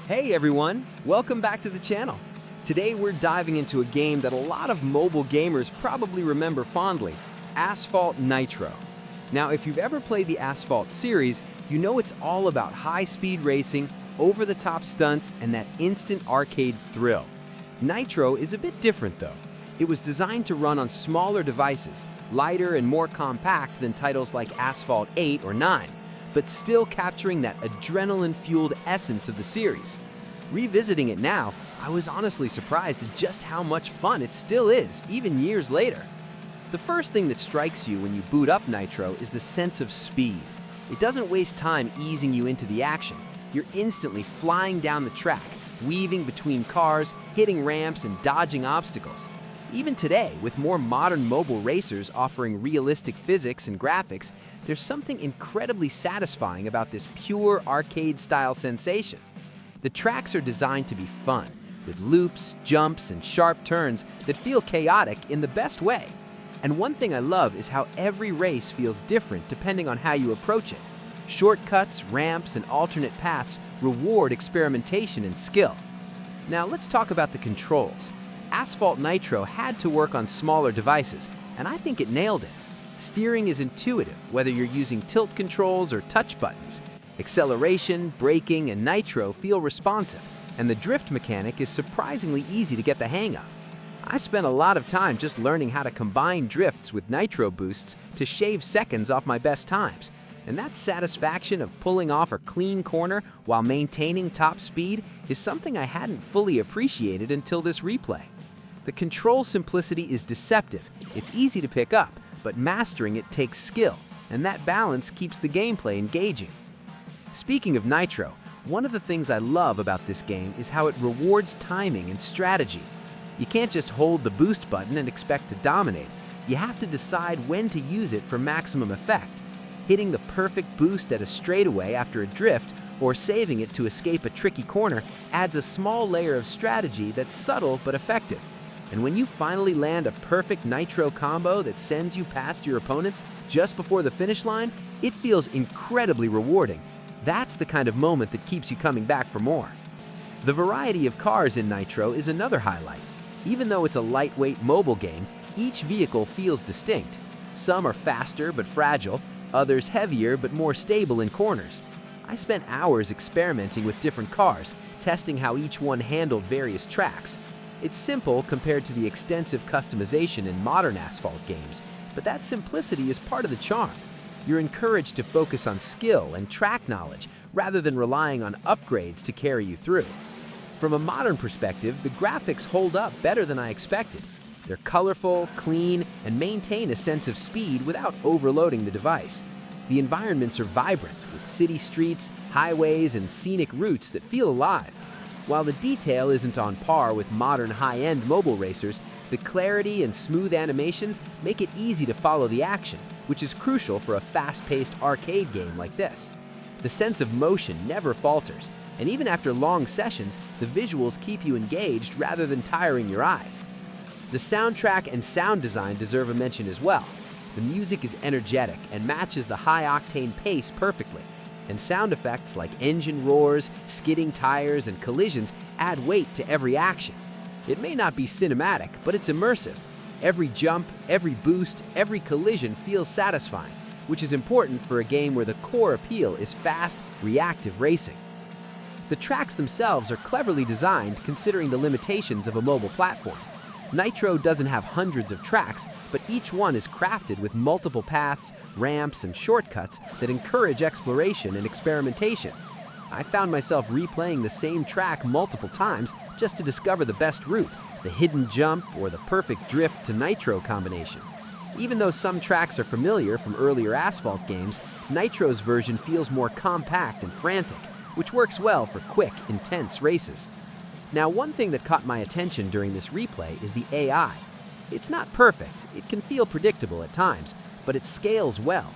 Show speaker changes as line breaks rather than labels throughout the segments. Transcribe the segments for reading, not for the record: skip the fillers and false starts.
Hey everyone, welcome back to the channel. Today we're diving into a game that a lot of mobile gamers probably remember fondly, Asphalt Nitro. Now, if you've ever played the Asphalt series, you know it's all about high-speed racing, over-the-top stunts, and that instant arcade thrill. Nitro is a bit different though. It was designed to run on smaller devices, lighter and more compact than titles like Asphalt 8 or 9, but still capturing that adrenaline-fueled essence of the series. Revisiting it now, I was honestly surprised at just how much fun it still is, even years later. The first thing that strikes you when you boot up Nitro is the sense of speed. It doesn't waste time easing you into the action. You're instantly flying down the track, weaving between cars, hitting ramps, and dodging obstacles. Even today, with more modern mobile racers offering realistic physics and graphics, there's something incredibly satisfying about this pure arcade-style sensation. The tracks are designed to be fun, with loops, jumps, and sharp turns that feel chaotic in the best way. And one thing I love is how every race feels different depending on how you approach it. Shortcuts, ramps, and alternate paths reward experimentation and skill. Now let's talk about the controls. Asphalt Nitro had to work on smaller devices, and I think it nailed it. Steering is intuitive, whether you're using tilt controls or touch buttons. Acceleration, braking, and Nitro feel responsive, and the drift mechanic is surprisingly easy to get the hang of. I spent a lot of time just learning how to combine drifts with Nitro boosts to shave seconds off my best times, and that satisfaction of pulling off a clean corner while maintaining top speed is something I hadn't fully appreciated until this replay. The control simplicity is deceptive. It's easy to pick up, but mastering it takes skill, and that balance keeps the gameplay engaging. Speaking of Nitro, one of the things I love about this game is how it rewards timing and strategy. You can't just hold the boost button and expect to dominate. You have to decide when to use it for maximum effect. Hitting the perfect boost at a straightaway after a drift or saving it to escape a tricky corner adds a small layer of strategy that's subtle but effective. And when you finally land a perfect Nitro combo that sends you past your opponents just before the finish line, it feels incredibly rewarding. That's the kind of moment that keeps you coming back for more. The variety of cars in Nitro is another highlight. Even though it's a lightweight mobile game, each vehicle feels distinct. Some are faster but fragile, others heavier but more stable in corners. I spent hours experimenting with different cars, testing how each one handled various tracks. It's simple compared to the extensive customization in modern Asphalt games, but that simplicity is part of the charm. You're encouraged to focus on skill and track knowledge rather than relying on upgrades to carry you through. From a modern perspective, the graphics hold up better than I expected. They're colorful, clean, and maintain a sense of speed without overloading the device. The environments are vibrant, with city streets, highways, and scenic routes that feel alive. While the detail isn't on par with modern high-end mobile racers, the clarity and smooth animations make it easy to follow the action, which is crucial for a fast-paced arcade game like this. The sense of motion never falters, and even after long sessions, the visuals keep you engaged rather than tiring your eyes. The soundtrack and sound design deserve a mention as well. The music is energetic and matches the high-octane pace perfectly, and sound effects like engine roars, skidding tires, and collisions add weight to every action. It may not be cinematic, but it's immersive. Every jump, every boost, every collision feels satisfying, which is important for a game where the core appeal is fast, reactive racing. The tracks themselves are cleverly designed considering the limitations of a mobile platform. Nitro doesn't have hundreds of tracks, but each one is crafted with multiple paths, ramps, and shortcuts that encourage exploration and experimentation. I found myself replaying the same track multiple times just to discover the best route, the hidden jump, or the perfect drift to Nitro combination. Even though some tracks are familiar from earlier Asphalt games, Nitro's version feels more compact and frantic, which works well for quick, intense races. Now, one thing that caught my attention during this replay is the AI. It's not perfect, it can feel predictable at times, but it scales well.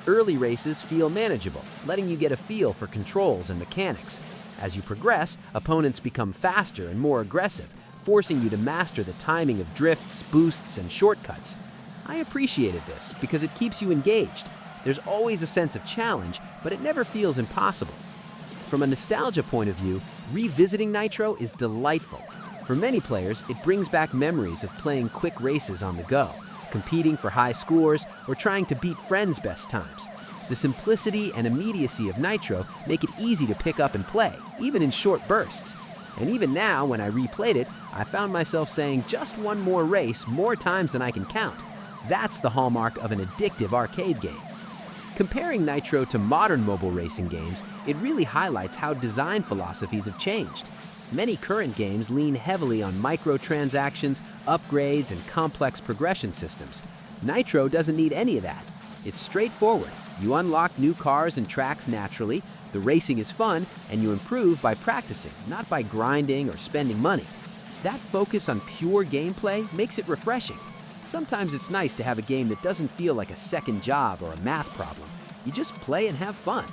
Early races feel manageable, letting you get a feel for controls and mechanics. As you progress, opponents become faster and more aggressive, forcing you to master the timing of drifts, boosts, and shortcuts. I appreciated this because it keeps you engaged. There's always a sense of challenge, but it never feels impossible. From a nostalgia point of view, revisiting Nitro is delightful. For many players, it brings back memories of playing quick races on the go, competing for high scores, or trying to beat friends' best times. The simplicity and immediacy of Nitro make it easy to pick up and play, even in short bursts. And even now, when I replayed it, I found myself saying just one more race more times than I can count. That's the hallmark of an addictive arcade game. Comparing Nitro to modern mobile racing games, it really highlights how design philosophies have changed. Many current games lean heavily on microtransactions, upgrades, and complex progression systems. Nitro doesn't need any of that. It's straightforward. You unlock new cars and tracks naturally, the racing is fun, and you improve by practicing, not by grinding or spending money. That focus on pure gameplay makes it refreshing. Sometimes it's nice to have a game that doesn't feel like a second job or a math problem. You just play and have fun.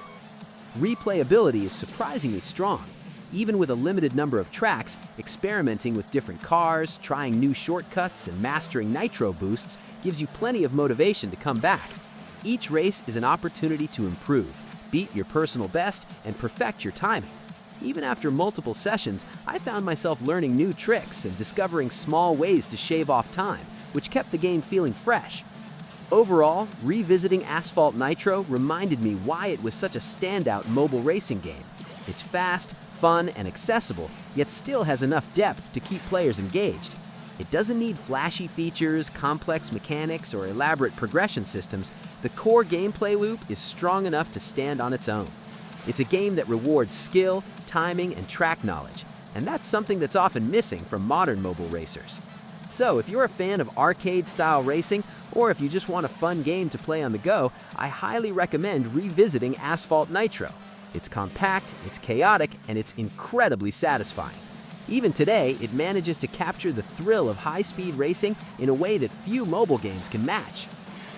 Replayability is surprisingly strong. Even with a limited number of tracks, experimenting with different cars, trying new shortcuts, and mastering Nitro boosts gives you plenty of motivation to come back. Each race is an opportunity to improve, beat your personal best, and perfect your timing. Even after multiple sessions, I found myself learning new tricks and discovering small ways to shave off time, which kept the game feeling fresh. Overall, revisiting Asphalt Nitro reminded me why it was such a standout mobile racing game. It's fast, fun, and accessible, yet still has enough depth to keep players engaged. It doesn't need flashy features, complex mechanics, or elaborate progression systems. The core gameplay loop is strong enough to stand on its own. It's a game that rewards skill, timing, and track knowledge, and that's something that's often missing from modern mobile racers. So if you're a fan of arcade-style racing, or if you just want a fun game to play on the go, I highly recommend revisiting Asphalt Nitro. It's compact, it's chaotic, and it's incredibly satisfying. Even today, it manages to capture the thrill of high-speed racing in a way that few mobile games can match.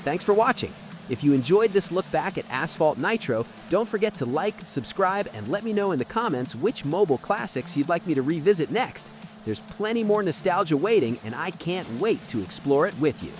Thanks for watching. If you enjoyed this look back at Asphalt Nitro, don't forget to like, subscribe, and let me know in the comments which mobile classics you'd like me to revisit next. There's plenty more nostalgia waiting, and I can't wait to explore it with you.